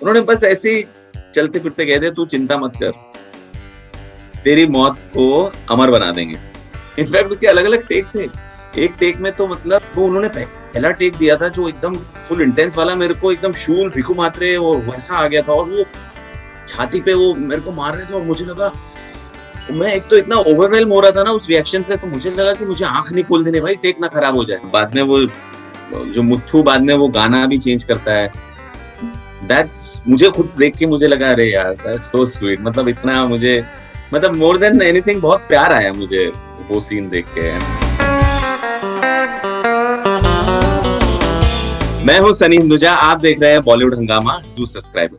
उन्होंने बस ऐसे ही चलते फिरते कह दिया, तू चिंता मत कर, तेरी मौत को अमर बना देंगे। इनफैक्ट उसके अलग अलग टेक थे। एक टेक में तो मतलब वो उन्होंने पहला टेक दिया था जो एकदम फुल इंटेंस वाला, मेरे को एकदम शूल भिखु मात्रे और वैसा आ गया था, और वो छाती पे वो मेरे को मार रहे थे और मुझे लगा, मैं एक तो इतना ओवरवेल्म हो रहा था ना उस रिएक्शन से, तो मुझे लगा कि मुझे आंख नहीं खोल देने भाई, टेक ना खराब हो जाए। बाद में वो जो मुथ्थू बाद में वो गाना भी चेंज करता है, दैट्स मुझे खुद देख के मुझे लगा अरे यार दैट्स सो स्वीट। मतलब इतना मुझे, मतलब मोर देन एनीथिंग बहुत प्यार आया मुझे वो सीन देख के। मैं हूं सनी हिंदुजा, आप देख रहे हैं बॉलीवुड हंगामा। Do subscribe.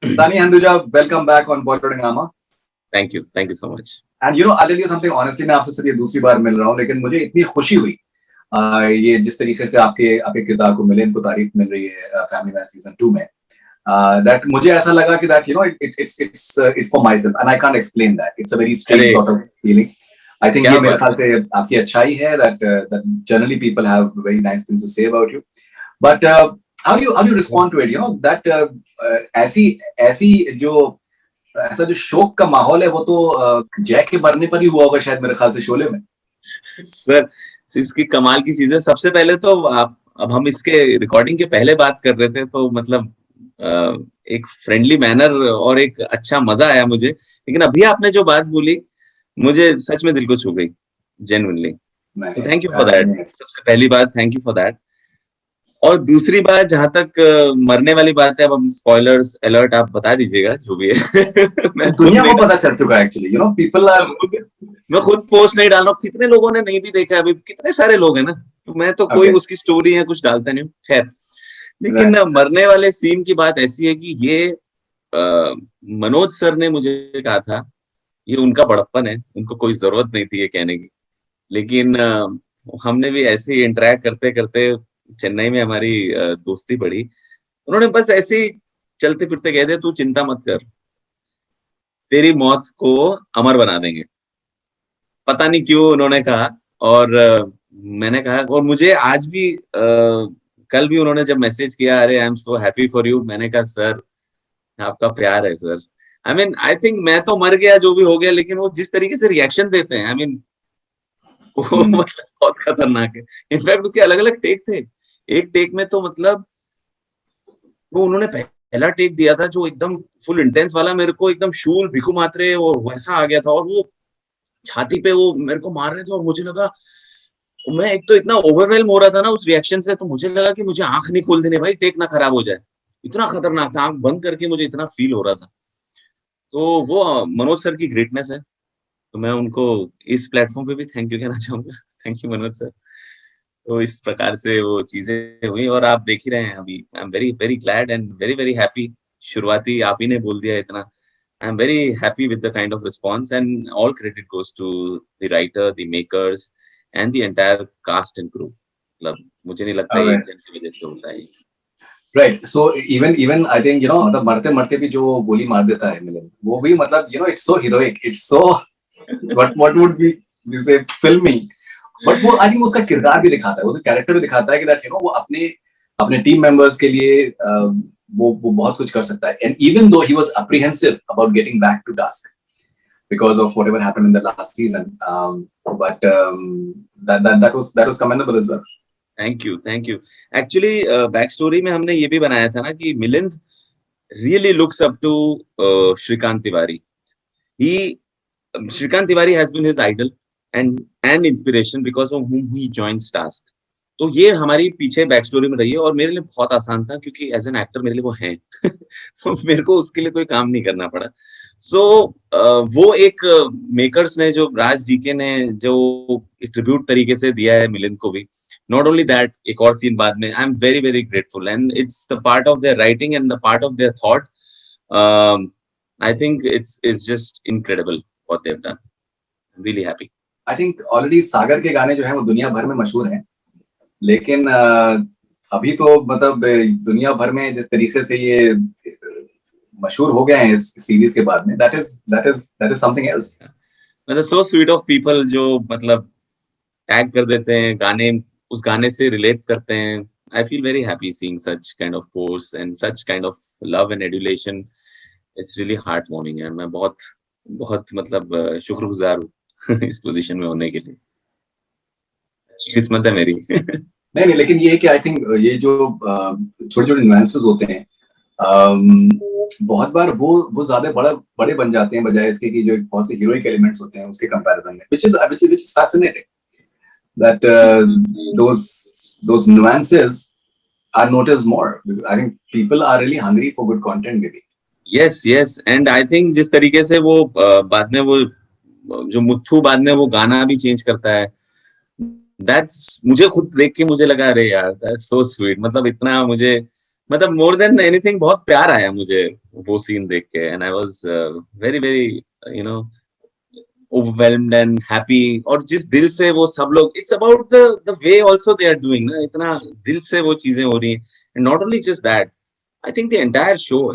Sani Hinduja, welcome back on Bollywood Hangama. Thank you so much. And you know, I'll tell you something honestly, मैं आपसे सिर्फ ये दूसरी बार मिल रहा हूँ, लेकिन मुझे इतनी खुशी हुई ये जिस तरीके से आपके किरदार को मिले, इनको तारीफ मिल रही है फैमिली मैन सीजन 2 में, that मुझे ऐसा लगा कि that you know it's for myself and I can't explain that. It's a very strange sort of feeling. I think ये मेरे ख्याल से आपकी अच्छाई है that generally people have very nice things to say about you. But how do you respond to it? You know that ऐसी ऐसा जो शोक का माहौल है वो तो जैक के मरने पर ही हुआ होगा शायद, मेरे ख्याल से शोले में। सर इसकी कमाल की चीज है, सबसे पहले तो अब हम इसके रिकॉर्डिंग के पहले बात कर रहे थे, तो मतलब एक फ्रेंडली मैनर और एक अच्छा मजा आया मुझे, लेकिन अभी आपने जो बात बोली मुझे सच में दिल को छू गई, genuinely. So thank you for that. सबसे पहली बात, थैंक यू फॉर दैट। और दूसरी बात, जहां तक मरने वाली बात है, अब हम स्पॉयलर्स अलर्ट आप बता दीजिएगा जो भी है। मैं दुनिया को पता चल चुका है actually, you know people are, मैं खुद पोस्ट नहीं डाल रहा हूँ, कितने लोगों ने नहीं भी देखा अभी, कितने सारे लोग हैं ना, तो मैं तो कोई उसकी स्टोरी है कुछ डालता नहीं हूँ, खैर। लेकिन मरने वाले सीन की बात ऐसी है कि ये मनोज सर ने मुझे कहा था, ये उनका बड़प्पन है, उनको कोई जरूरत नहीं थी ये कहने की, लेकिन हमने भी ऐसे ही इंटरेक्ट करते करते चेन्नई में हमारी दोस्ती बढ़ी। उन्होंने बस ऐसे ही चलते फिरते कह दिया, तू चिंता मत कर, तेरी मौत को अमर बना देंगे। पता नहीं क्यों उन्होंने कहा, और मैंने कहा, और मुझे आज भी कल भी उन्होंने जब मैसेज किया, अरे I am so happy for you, मैंने कहा सर आपका प्यार है sir. I mean I think मैं तो मर गया जो भी हो गया, लेकिन वो जिस तरीके से रिएक्शन देते हैं, आई मीन वो मतलब बहुत खतरनाक है। इनफैक्ट उसके अलग अलग टेक थे। एक टेक में तो मतलब वो उन्होंने पहला टेक दिया था जो एकदम फुल इंटेंस वाला, मेरे को एकदम शूल भिखु मात्रे और वैसा आ गया था, और वो छाती पे वो मेरे को मार रहे थे, और मुझे लगा, मैं एक तो इतना ओवरवेल्म हो रहा था ना उस रिएक्शन से, तो मुझे लगा कि मुझे आंख नहीं खोल देने भाई, टेक ना खराब हो जाए। इतना खतरनाक था, आंख बंद करके मुझे इतना फील हो रहा था। तो वो मनोज सर की ग्रेटनेस है, तो मैं उनको इस प्लेटफॉर्म पे भी थैंक यू कहना चाहूंगा। Thank you Manoj sir. तो इस प्रकार से वो चीजें हुई, और आप देख ही रहे हैं अभी। I am very very glad and very very happy. शुरुआती आप ही ने बोल दिया इतना। I am very happy with the kind of response, and all credit goes to the writer, the makers and the entire cast and crew. मतलब मुझे नहीं लगता ये की वजह से होता है। Right. So even I think, you know, मतलब मरते मरते भी जो गोली मार देता है मिलन, वो भी मतलब, you know, it's so heroic, it's so what would be you say filmy, but वो I think उसका किरदार भी दिखाता है, वो कैरेक्टर भी दिखाता है कि that, you know, वो अपने टीम मेंबर्स के लिए वो बहुत कुछ कर सकता है, and even though he was apprehensive about getting back to task because of whatever happened in the last season, but that was commendable as well. Thank you. Actually back story में हमने ये भी बनाया था ना कि Milind really looks up to Shrikant Tiwari. Shrikant Tiwari has been his idol and inspiration because of whom he joins task। तो ये हमारी पीछे बैक स्टोरी में रही है, और मेरे लिए बहुत आसान था क्योंकि एज एन एक्टर मेरे लिए वो हैं। तो मेरे को उसके लिए कोई काम नहीं करना पड़ा। सो वो एक मेकर्स ने, जो राज डीके ने जो ट्रिब्यूट तरीके से दिया है मिलिंद को भी, not only that, एक और सीन बाद में, I'm very very grateful, and it's the part of their writing and the part of their thought. I think it's just incredible what they've done. I'm really happy. I think already सागर के गाने जो हैं वो दुनिया भर में मशहूर हैं, लेकिन अभी तो मतलब दुनिया भर में जिस तरीके से ये मशहूर हो गए हैं इस सीरीज के बाद में, that is something else. मतलब सो स्वीट ऑफ पीपल जो मतलब टैग कर देते हैं गाने, उस गाने से रिलेट करते हैं. I feel very happy seeing such kind of post and such kind of love and adulation. It's really heart warming है. मैं बहुत बहुत मतलब शुक्रगुजार हूँ इस पोजीशन में होने के लिए. अच्छी किस्मत है मेरी. नहीं नहीं, लेकिन ये है कि आई थिंक ये जो छोटे छोटे नुआंसेस होते हैं, बहुत बार वो ज्यादा बड़े बन जाते हैं बजाय इसके कि जो बहुत से हीरोइक एलिमेंट्स होते हैं उसके कंपैरिजन में, which is fascinating that those nuances are noticed more. I think people are really hungry for good content maybe. Yes yes and I think जिस तरीके से वो बाद में वो जो मुथु बाद में वो गाना भी चेंज करता है, दैट्स मुझे खुद देख के मुझे लगा अरे यार दैट्स सो स्वीट. मतलब इतना मुझे मतलब मोर देन एनीथिंग बहुत प्यार आया मुझे वो सीन देख के. And I was very very you know overwhelmed and happy. और जिस दिल से वो सब लोग, it's about the way also they are doing ना, इतना दिल से वो चीजें हो रही हैं. And not only just that, I think the entire show,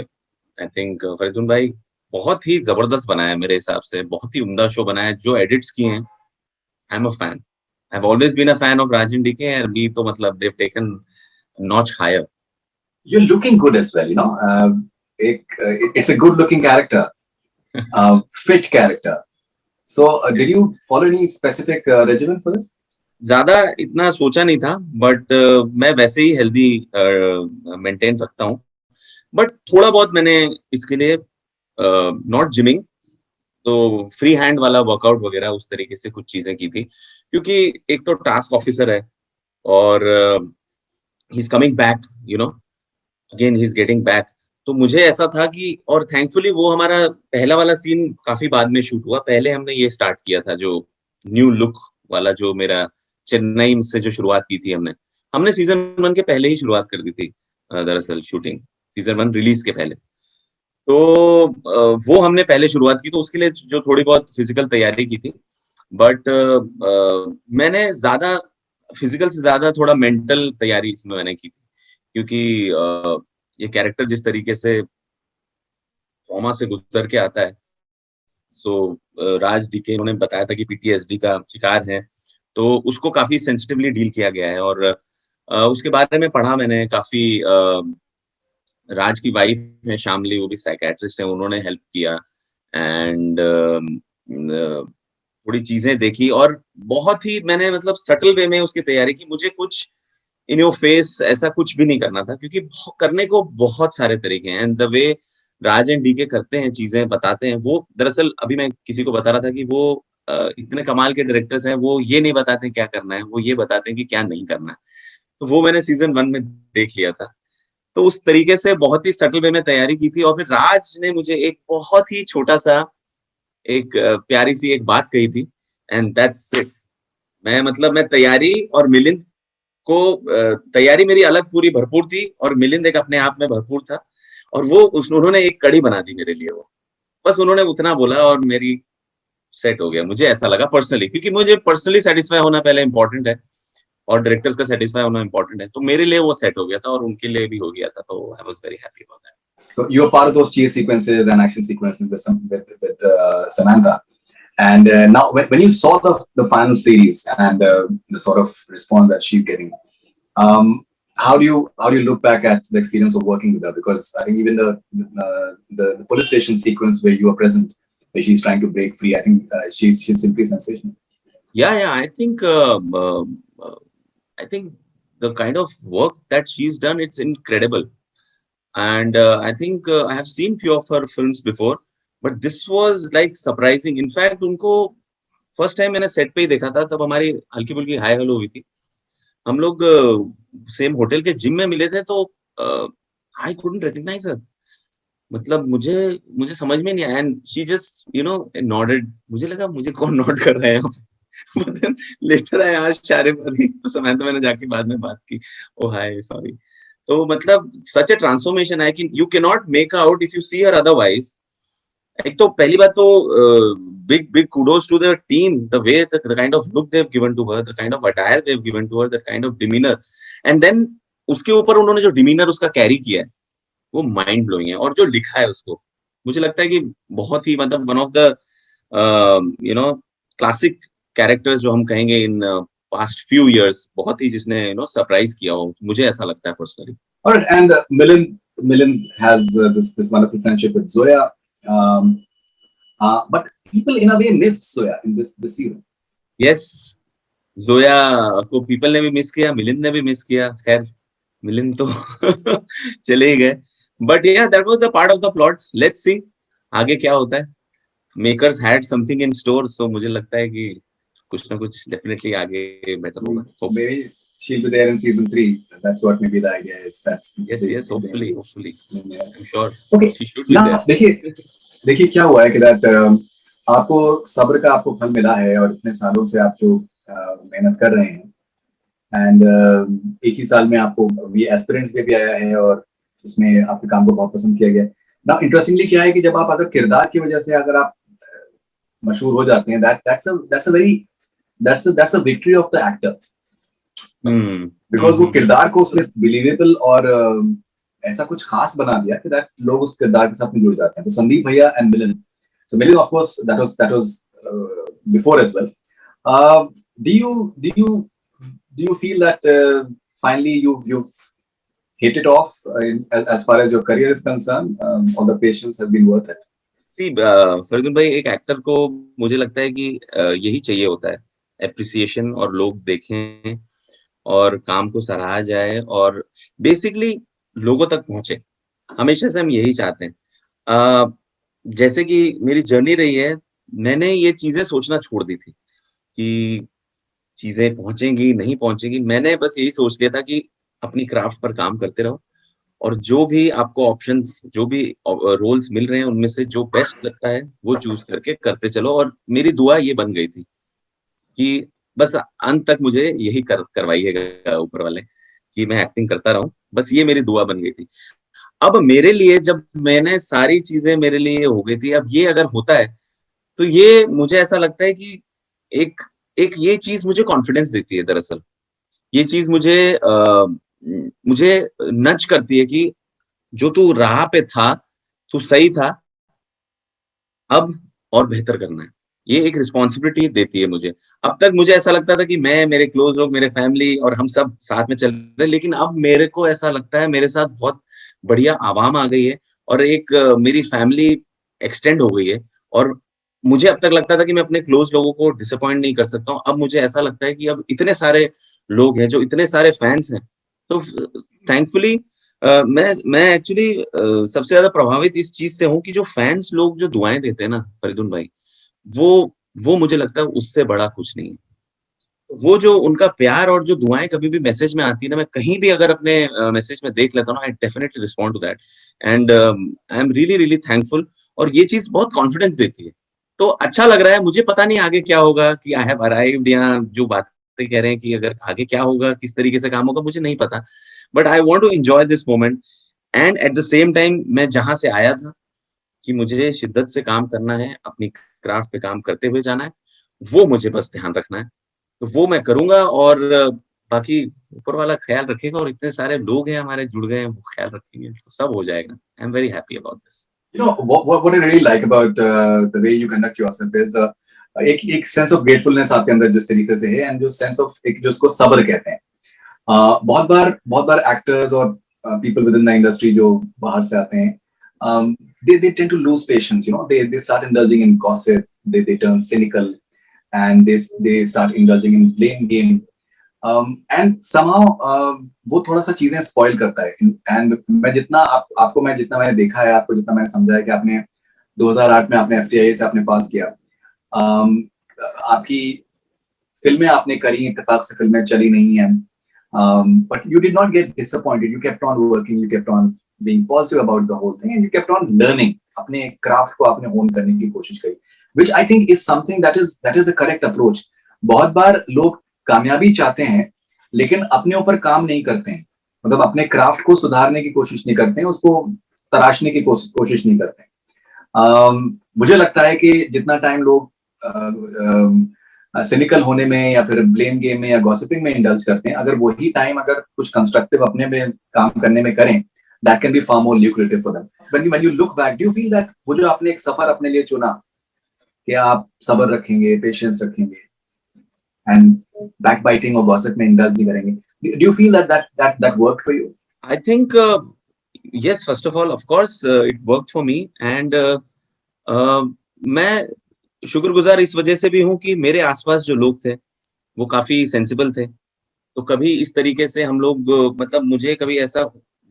I think Faridun भाई बहुत ही जबरदस्त बनाया है मेरे हिसाब से. बहुत ही उम्दा शो बनाया है. जो एडिट्स किए हैं, I am a fan. I've always been a fan of Raj and DK, and me to matlab they've taken a notch higher. You're looking good as well, you know. It's a good-looking character, fit character. So, did you follow any specific regimen for this? ज्यादा इतना सोचा नहीं था, but मैं वैसे ही healthy maintain रखता हूँ. But थोड़ा बहुत मैंने इसके लिए नॉट जिमिंग, तो फ्री हैंड वाला वर्कआउट वगैरह उस तरीके से कुछ चीजें की थी. क्योंकि एक तो टास्क ऑफिसर है और he is coming back, you know, again he is getting back. तो मुझे ऐसा था कि, और थैंकफुली वो हमारा पहला वाला सीन काफी बाद में शूट हुआ. पहले हमने ये स्टार्ट किया था जो न्यू लुक वाला, जो मेरा चेन्नई से जो शुरुआत की थी हमने सीजन 1 के पहले ही शुरुआत कर दी थी दरअसल शूटिंग, सीजन 1 रिलीज के पहले. तो वो हमने पहले शुरुआत की, तो उसके लिए जो थोड़ी बहुत फिजिकल तैयारी की थी. बट मैंने ज्यादा फिजिकल से ज्यादा थोड़ा मेंटल तैयारी इसमें मैंने की थी. क्योंकि ये कैरेक्टर जिस तरीके से ट्रॉमा से गुजर के आता है, सो राज डीके उन्होंने बताया था कि पीटीएसडी का शिकार है, तो उसको काफी सेंसिटिवली डील किया गया है. और उसके बारे में पढ़ा मैंने काफी. राज की वाइफ है शामली, वो भी साइकेट्रिस्ट है, उन्होंने हेल्प किया. एंड थोड़ी चीजें देखी और बहुत ही मैंने मतलब सटल वे में उसकी तैयारी की. मुझे कुछ इन योर फेस ऐसा कुछ भी नहीं करना था, क्योंकि करने को बहुत सारे तरीके हैं. And the way Raj and DK करते हैं, चीजें बताते हैं, वो दरअसल अभी मैं किसी को बता रहा था कि वो इतने कमाल के डायरेक्टर्स हैं, वो ये नहीं बताते क्या करना है, वो ये बताते हैं कि क्या नहीं करना है. तो वो मैंने सीजन 1 में देख लिया था. तो उस तरीके से बहुत ही सटल वे में तैयारी की थी. और फिर राज ने मुझे एक बहुत ही छोटा सा एक प्यारी सी एक बात कही थी, एंड दैट्स इट. मैं तैयारी और मिलिंद को, तैयारी मेरी अलग पूरी भरपूर थी और मिलिंद एक अपने आप में भरपूर था. और वो उन्होंने एक कड़ी बना दी मेरे लिए. वो बस उन्होंने उतना बोला और मेरी सेट हो गया. मुझे ऐसा लगा पर्सनली, क्योंकि मुझे पर्सनली सेटिस्फाई होना पहले इंपॉर्टेंट है और डायरेक्टर्स का सेटिस्फाई होना इंपॉर्टेंट है. तो मेरे लिए वो सेट हो गया था और उनके लिए भी हो गया था. तो आई was very happy about that. So you're part of those chase sequences and action sequences with Samantha. And now, when you saw the final series and the sort of response that she's getting, how do you look back at the experience of working with her? Because I think even the police station sequence where you are present, where she's trying to break free, I think she's simply sensational. Yeah, I think the kind of work that she's done, it's incredible. And I think I have seen few of her films before, but this was like surprising. In fact, उनको first time मैंने set पे ही देखा था, तब हमारी हल्की फुल्की hi hello हुई थी. हम लोग सेम होटल के जिम में मिले थे, तो आई कुडंट रिकॉग्नाइज हर. मतलब मुझे समझ में नहीं आया. And she just nodded. मुझे लगा मुझे कौन नॉड कर रहा है यहाँ पे. But then later I asked Sharif Ali, तो समझा, मैंने जाके बाद में बात की, ओ हाय सॉरी. तो मतलब सच ए ट्रांसफॉर्मेशन है कि you can not make out if you see her otherwise. एक तो पहली बात तो big kudos to the team, the way the kind of look they've given to her, the kind of attire they've given to her, the kind of demeanor, and then उसके ऊपर उन्होंने जो demeanor उसका कैरी किया है वो mind blowing है. और जो लिखा है उसको, मुझे लगता है कि बहुत ही मतलब one of the classic characters जो हम कहेंगे इन पास्ट फ्यू इयर्स, बहुत ही जिसने सरप्राइज किया हो, मुझे ऐसा लगता है personally. Alright, and Milind has this wonderful friendship with Zoya, but people in a way missed Zoya in this season. Yes, Zoya को पीपल ने भी मिस किया, मिलिंद ने भी मिस किया. खैर मिलिंद तो चले ही गए, but yeah that was a part of the plot. Let's see आगे क्या होता है. Makers had something in store, so मुझे लगता है कि कुछ ना कुछ डेफिनेटली आगे बेटर होगा. Maybe she'll be there in season 3. That's what maybe the idea is. That's yes, hopefully, yeah. I'm sure. Okay, she should be there. देखिए क्या हुआ है कि that आपको सब्र का आपको फल मिला है, और इतने सालों से आप जो मेहनत कर रहे हैं, एंड एक ही साल में आपको ये एस्पिरेंट्स भी आया है, और उसमें आपके काम को बहुत पसंद किया गया. ना इंटरेस्टिंगली क्या है कि जब आप अगर किरदार की वजह से अगर आप मशहूर हो जाते हैं, that's a victory of the actor. Because वो किरदार को उसने बिलीवेबल और ऐसा कुछ खास बना दिया कि दैट लोग उस किरदार के साथ में जुड़ जाते हैं. तो संदीप भैया and Milind, so Milind of course that was before as well. Do you feel that finally you've hit it off as far as your career is concerned? All the patience has been worth it. See, Faridul भाई, एक actor को मुझे लगता है कि यही चाहिए होता है, एप्रिसिएशन, और लोग देखें और काम को सराहा जाए और बेसिकली लोगों तक पहुंचे. हमेशा से हम यही चाहते हैं. जैसे कि मेरी जर्नी रही है, मैंने ये चीजें सोचना छोड़ दी थी कि चीजें पहुंचेंगी नहीं पहुंचेंगी. मैंने बस यही सोच लिया था कि अपनी क्राफ्ट पर काम करते रहो, और जो भी आपको ऑप्शंस, जो भी रोल्स मिल रहे हैं, उनमें से जो बेस्ट लगता है वो चूज करके करते चलो. और मेरी दुआ ये बन गई थी कि बस अंत तक मुझे यही करवाइएगा ऊपर वाले, कि मैं एक्टिंग करता रहूं. बस ये मेरी दुआ बन गई थी. अब मेरे लिए जब मैंने सारी चीजें मेरे लिए हो गई थी, अब ये अगर होता है तो ये मुझे ऐसा लगता है कि एक ये चीज मुझे कॉन्फिडेंस देती है. दरअसल ये चीज मुझे नच करती है कि जो तू राह पे था, तू सही था, अब और बेहतर करना है. ये एक रिस्पॉन्सिबिलिटी देती है मुझे. अब तक मुझे ऐसा लगता था कि मैं, मेरे क्लोज लोग, मेरे फैमिली और हम सब साथ में चल रहे, लेकिन अब मेरे को ऐसा लगता है मेरे साथ बहुत बढ़िया आवाम आ गई है, और एक मेरी फैमिली एक्सटेंड हो गई है. और मुझे अब तक लगता था कि मैं अपने क्लोज लोगों को डिसअपॉइंट नहीं कर सकता हूँ. अब मुझे ऐसा लगता है कि अब इतने सारे लोग हैं, जो इतने सारे फैंस हैं, तो थैंकफुली मैं एक्चुअली सबसे ज्यादा प्रभावित इस चीज से हूँ कि जो फैंस लोग जो दुआएं देते हैं ना फरीदुल भाई, वो मुझे लगता है उससे बड़ा कुछ नहीं है. वो जो उनका प्यार और जो दुआएं कभी भी मैसेज में आती है ना, मैं कहीं भी अगर अपने मैसेज में देख लेता हूँ, I definitely respond to that, and I am really really thankful. और ये चीज बहुत कॉन्फिडेंस देती है. तो अच्छा लग रहा है. मुझे पता नहीं आगे क्या होगा, कि आई हैव अराइव्ड, या जो बातें कह रहे हैं कि अगर आगे क्या होगा, किस तरीके से काम होगा, मुझे नहीं पता. But I want to enjoy this moment, and at the same time मैं जहां से आया था कि मुझे शिद्दत से काम करना है, अपनी क्राफ्ट पे काम करते हुए जाना है, वो मुझे बस ध्यान रखना है, तो वो मैं करूंगा. और बाकी ऊपर वाला ख्याल रखेगा, और इतने सारे लोग हैं हमारे जुड़ गए हैं, वो ख्याल रखेंगे, तो सब हो जाएगा. आई am very happy about this. You know what I really like about the way you conduct yourself is एक सेंस ऑफ ग्रेटफुलनेस आपके अंदर जिस तरीके से है, एंड जो सेंस ऑफ एक जो उसको सब्र कहते हैं. बहुत बार एक्टर्स और people with in the industry जो बाहर से आते हैं, they tend to lose patience. You know, they start indulging in gossip, they turn cynical, and they start indulging in blame game, and somehow वो थोड़ा सा चीजें स्पॉइल करता है. एंड मैं जितना आपको मैं जितना मैंने देखा है, आपको जितना मैंने समझा है कि आपने 2008 में आपने FTIA से आपने पास किया, आपकी फिल्में आपने करी, इत्तेफाक से फिल्में चली नहीं है, but you did not get disappointed. You kept on working, you kept on being positive about the whole thing, and you kept on learning. अपने क्राफ्ट को आपने होन करने की कोशिश करी, which I think is something that is the correct approach. बहुत बार लोग कामयाबी चाहते हैं, लेकिन अपने ऊपर काम नहीं करते हैं, मतलब अपने क्राफ्ट को सुधारने की कोशिश नहीं करते हैं, उसको तराशने की कोशिश नहीं करते हैं. मुझे लगता है कि जितना टाइम लोग सिनिकल होने में या फिर ब्लेम गेम में या गॉसिपिंग में इंडल्ज करते हैं, अगर वही टाइम अगर कुछ कंस्ट्रक्टिव अपने में काम करने में करें, that can be far more lucrative for them. When you look back, do you feel that वो जो आपने एक सफर अपने लिए चुना, कि आप सब्र रखेंगे, पेशेंस रखेंगे एंड बैकबाइटिंग और गॉसिप में इंडल्ज नहीं करेंगे. Do you feel that worked for you? I think yes, first of all, of course, it worked for me, and मैं शुक्रगुजार इस वजह से भी हूँ कि मेरे आसपास जो लोग थे वो काफी सेंसिबल थे. तो कभी इस तरीके से हम लोग मतलब मुझे कभी ऐसा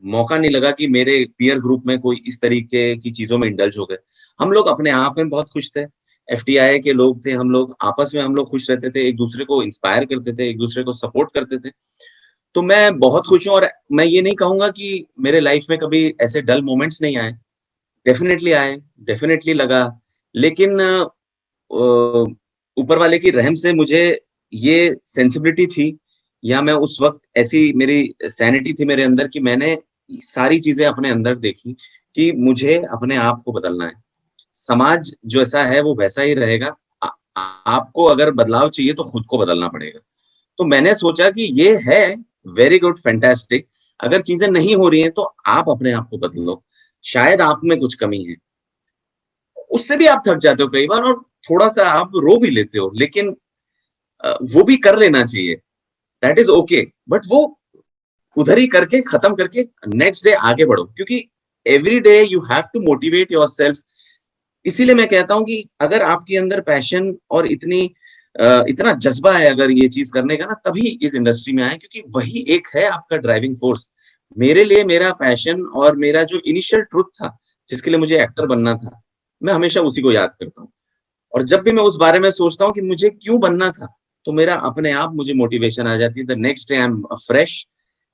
मौका नहीं लगा कि मेरे पीयर ग्रुप में कोई इस तरीके की चीजों में इंडल्ज हो गए. हम लोग अपने आप में बहुत खुश थे. एफटीआई के लोग थे, हम लोग आपस में हम लोग खुश रहते थे, एक दूसरे को इंस्पायर करते थे, एक दूसरे को सपोर्ट करते थे. तो मैं बहुत खुश हूँ, और मैं ये नहीं कहूंगा कि मेरे लाइफ में कभी ऐसे डल मोमेंट्स नहीं आए. डेफिनेटली आए, डेफिनेटली लगा. लेकिन ऊपर वाले की रहम से मुझे ये सेंसिबिलिटी थी, या मैं उस वक्त ऐसी मेरी सैनिटी थी मेरे अंदर कि मैंने सारी चीजें अपने अंदर देखी कि मुझे अपने आप को बदलना है. समाज जो ऐसा है वो वैसा ही रहेगा. आपको अगर बदलाव चाहिए तो खुद को बदलना पड़ेगा. तो मैंने सोचा कि ये है वेरी गुड, फैंटास्टिक. अगर चीजें नहीं हो रही हैं तो आप अपने आप को बदलो. शायद आप में कुछ कमी है. उससे भी आप थक जाते हो कई बार, और थोड़ा सा आप रो भी लेते हो, लेकिन वो भी कर लेना चाहिए. That is okay. बट वो उधर ही करके खत्म करके नेक्स्ट डे आगे बढ़ो, क्योंकि every day you have to motivate yourself. इसीलिए मैं कहता हूं कि अगर आपके अंदर पैशन और इतना जज्बा है अगर ये चीज करने का ना, तभी इस इंडस्ट्री में आए, क्योंकि वही एक है आपका ड्राइविंग फोर्स. मेरे लिए मेरा पैशन और मेरा जो इनिशियल ट्रुथ था जिसके लिए मुझे एक्टर बनना था, मैं हमेशा उसी को याद करता हूँ. और जब भी मैं उस बारे में सोचता हूँ कि मुझे क्यों बनना था, तो मेरा अपने आप मुझे मोटिवेशन आ जाती है. The next day I am fresh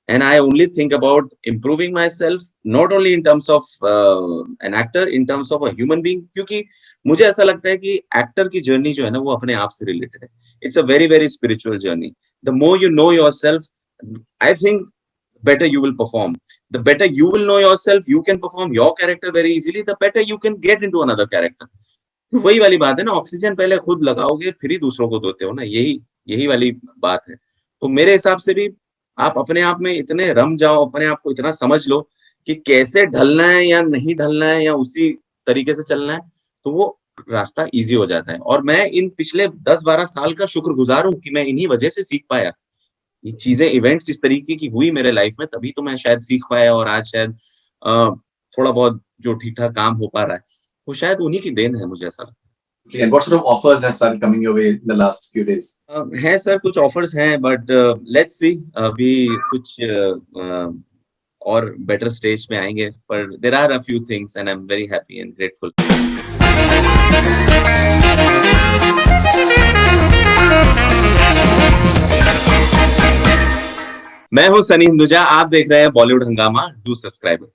and I only think about improving myself, not only in terms of an actor, in terms of a human being. क्योंकि मुझे ऐसा लगता है कि एक्टर की जर्नी जो है ना वो अपने आप से रिलेटेड है. It's a very very spiritual journey. The more you know yourself, I think better you will perform. The better you will know yourself, you can perform your character very easily. The better you can get into another character. वही वाली बात है ना, oxygen पहले खुद लगाओगे फिर ही दूसरों को देते हो ना. यही वाली बात है. तो मेरे हिसाब से भी आप अपने आप में इतने रम जाओ, अपने आप को इतना समझ लो कि कैसे ढलना है या नहीं ढलना है या उसी तरीके से चलना है, तो वो रास्ता इजी हो जाता है. और मैं इन पिछले 10-12 साल का शुक्रगुजार हूँ कि मैं इन्हीं वजह से सीख पाया. ये चीजें, इवेंट्स इस तरीके की हुई मेरे लाइफ में, तभी तो मैं शायद सीख पाया, और आज शायद थोड़ा बहुत जो ठीक ठाक काम हो पा रहा है वो शायद उन्हीं की देन है, मुझे ऐसा लगता है. And what sort of offers have started coming your way in the last few days? हैं सर, कुछ ऑफर्स हैं, बट लेट्स सी. अभी कुछ और बेटर स्टेज में आएंगे, पर there are a few things and I am very happy and grateful. मैं हूं सनी हिंदुजा, आप देख रहे हैं बॉलीवुड हंगामा. Do subscribe.